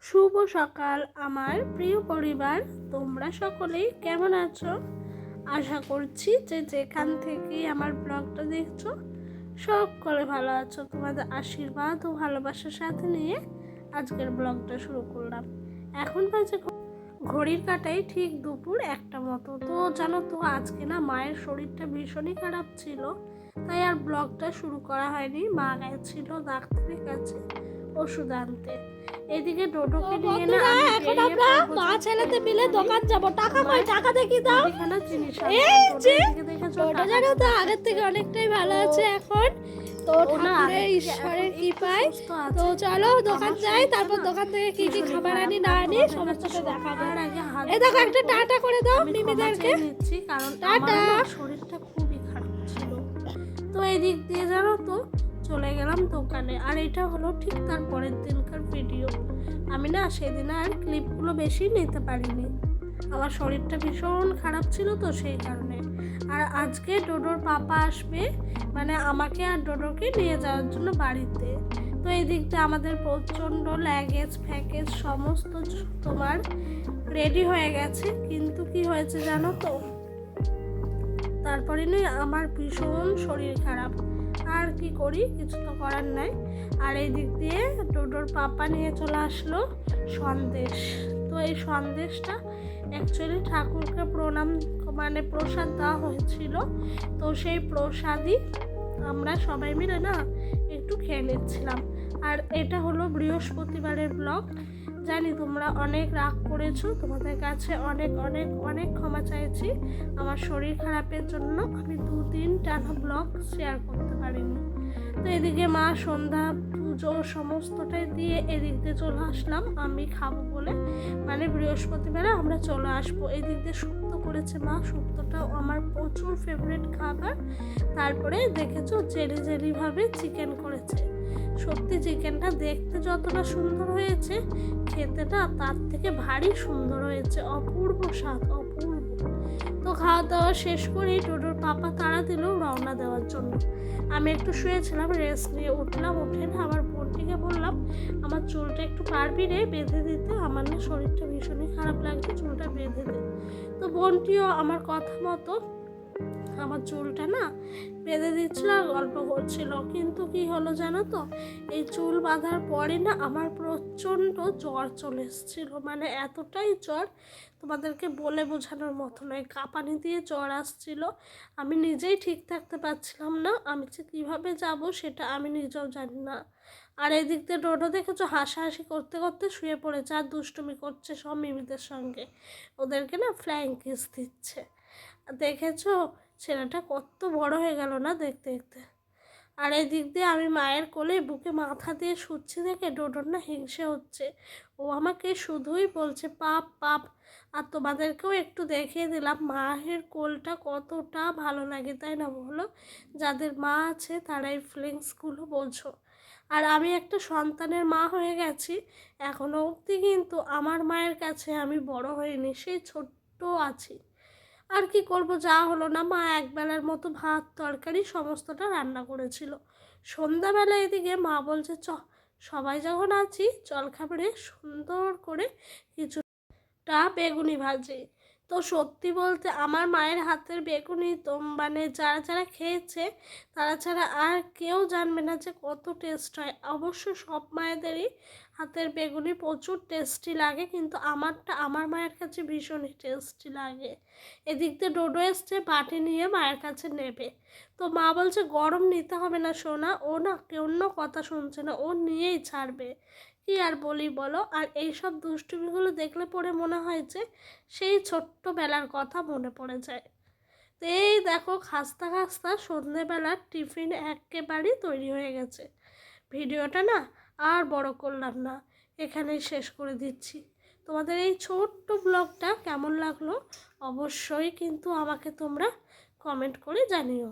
শুভ সকাল আমার প্রিয় পরিবার, তোমরা সকলেই কেমন আছো? আশা করছি যে যেখান থেকেই আমার ব্লগটা দেখছো সকলে ভালো আছো। তোমাদের আশীর্বাদ ও ভালোবাসার সাথে নিয়ে আজকের ব্লগটা শুরু করলাম। এখন বাজে ঘড়ির কাঁটায় ঠিক দুপুর 1টা মতো। তো জানো তো আজকে না মায়ের শরীরটা ভীষণই খারাপ ছিল, তাই আর ব্লগটা শুরু করা হয়নি। মা গেছিল ডাক্তারের কাছে ওষুধ আনতে। এদিকে ডোডোকে নিয়ে না এখন আমরা মা ছেলেতে মিলে দোকান যাব। টাকা কই? টাকা দেখি দাও। এখানে জিনিস এই যে ডোডো জানো তো আগের থেকে অনেকটাই ভালো আছে এখন। তো ঠাকুরের ঈশ্বরের কৃপায় তো চলো দোকান যাই, তারপর দোকান থেকে কি কি খাবার আনি না আনি সমস্তটা দেখাবো। এই দেখো একটা টাটা করে দাও মিমিদেরকে। কারণ টাটা। শরীরটা খুবই খারাপ ছিল। তো এই দিক দিয়ে জানো তো চলে গেলাম দোকানে। আর এটা হলো ঠিক তার পরের দিনকার ভিডিও। আমি না সেদিন আর ক্লিপগুলো বেশি নিতে পারিনি, আমার শরীরটা ভীষণ খারাপ ছিল তো সেই কারণে। আর আজকে ডোডোর পাপা আসবে, মানে আমাকে আর ডোডোকে নিয়ে যাওয়ার জন্য বাড়িতে। তো এই দিকটা আমাদের প্রচণ্ড লাগেজ ফ্যাকেজ সমস্ত তোমার রেডি হয়ে গেছে। কিন্তু কি হয়েছে জানো তো, তারপরে নয় আমার ভীষণ শরীর খারাপ। আর কি করি, কিছু তো করার নাই। আর এই দিক দিয়ে ডোডোর পাপা নিয়ে চলে আসলো সন্দেশ। তো এই সন্দেশটা অ্যাকচুয়ালি ঠাকুরকে প্রণাম মানে প্রসাদ দেওয়া হয়েছিল, তো সেই প্রসাদই আমরা সবাই মিলে না একটু খেয়ে নিচ্ছিলাম। আর এটা হলো বৃহস্পতিবারের ব্লগ। জানি তোমরা অনেক রাগ করেছো, তোমাদের কাছে অনেক অনেক অনেক ক্ষমা চাইছি। আমার শরীর খারাপের জন্য আমি 2 দিন টানা ব্লগ শেয়ার করতে পারিনি। তো এদিকে মা সন্ধ্যা পুজো সমস্তটাই দিয়ে এদিক দিয়ে চলে আসলাম আমি খাবো বলে, মানে বৃহস্পতিবারে আমরা চলে আসবো। এদিক দিয়ে শুক্তো করেছে মা, শুক্তোটাও আমার প্রচুর ফেভারিট খাবার। তারপরে দেখেছো জেলি জেলিভাবে চিকেন করেছে। সত্যি চিকেনটা দেখতে যতটা সুন্দর হয়েছে, খেতে না তার থেকে ভারী সুন্দর হয়েছে, অপূর্ব স্বাদ, অপূর্ব। তো খাওয়া দাওয়া শেষ করেই ডোডোর পাপা তাড়া দিল রওনা দেওয়ার জন্য। আমি একটু শুয়েছিলাম, রেস্ট নিয়ে উঠলাম। উঠে না আমার বোনটিকে বললাম আমার চুলটা একটু পারবি রে বেঁধে দিতে, আমার না শরীরটা ভীষণই খারাপ লাগছে, চুলটা বেঁধে দে। তো বোনটিও আমার কথা মতো আমার চুলটা না বেঁধে দিচ্ছিল আর গল্প করছিল। কিন্তু কি হলো জানো তো, এই চুল বাঁধার পরে না আমার প্রচণ্ড জ্বর চলে এসেছিল, মানে এতটাই জ্বর তোমাদেরকে বলে বোঝানোর মতো নয়। কাঁপানি দিয়ে জ্বর আসছিল, আমি নিজেই ঠিক থাকতে পারছিলাম না। আমি যে কীভাবে যাব সেটা আমি নিজেও জানি না। আর এদিক দিয়ে ডোডো দেখেছো হাসাহাসি করতে করতে শুয়ে পড়েছে আর দুষ্টুমি করছে সব মিমিদের সঙ্গে, ওদেরকে না ফ্লাইং কিস দিচ্ছে। দেখেছো ছেলেটা কত বড় হয়ে গেল না দেখতে দেখতে। আর এই দিক দিয়ে আমি মায়ের কোলে বুকে মাথা দিয়ে শুচ্ছি দেখে ডোডোর না হিংসে হচ্ছে। ও আমাকে শুধুই বলছে পাপ পাপ। আর তোমাদেরকেও একটু দেখিয়ে দিলাম মায়ের কোলটা কতটা ভালো লাগে, তাই না বলো? যাদের মা আছে তারা এই ফিলিংসগুলো বোঝো। আর আমি একটা সন্তানের মা হয়ে গেছি, এখনও অবধি কিন্তু আমার মায়ের কাছে আমি বড় হইনি, সেই ছোট্ট আছি। আর কি করব, যা হলো না, মা একবেলার মতো ভাত তরকারি সমস্তটা রান্না করেছিল। সন্ধ্যাবেলা এদিকে মা বলছে সবাই যখন আছি জলখাবারে সুন্দর করে কিছুটা বেগুনি ভাজি। তো সত্যি বলতে আমার মায়ের হাতের বেগুনি তো মানে যারা যারা খেয়েছে তারা ছাড়া আর কেউ জানবে না যে কত টেস্ট হয়। অবশ্য সব মায়েদেরই হাতের বেগুনি প্রচুর টেস্টি লাগে, কিন্তু আমারটা আমার মায়ের কাছে ভীষণই টেস্টি লাগে। এদিক দিয়ে ডোডো এসছে বাটি নিয়ে মায়ের কাছে নেবে। তো মা বলছে গরম নিতে হবে না সোনা, ও না অন্য কথা শুনছে না, ও নিয়েই ছাড়বে। কি আর বলি বলো। আর এইসব দুষ্টুমিগুলো দেখলে পরে মনে হয় যে সেই ছোট্টবেলার কথা মনে পড়ে যায়। তো এই দেখো খাস্তা খাস্তা সন্ধেবেলার টিফিন একেবারেই তৈরি হয়ে গেছে। ভিডিওটা না আর বড় করলাম না, এখানেই শেষ করে দিচ্ছি। তোমাদের এই ছোট্ট ব্লগটা কেমন লাগলো অবশ্যই কিন্তু আমাকে তোমরা কমেন্ট করে জানিও।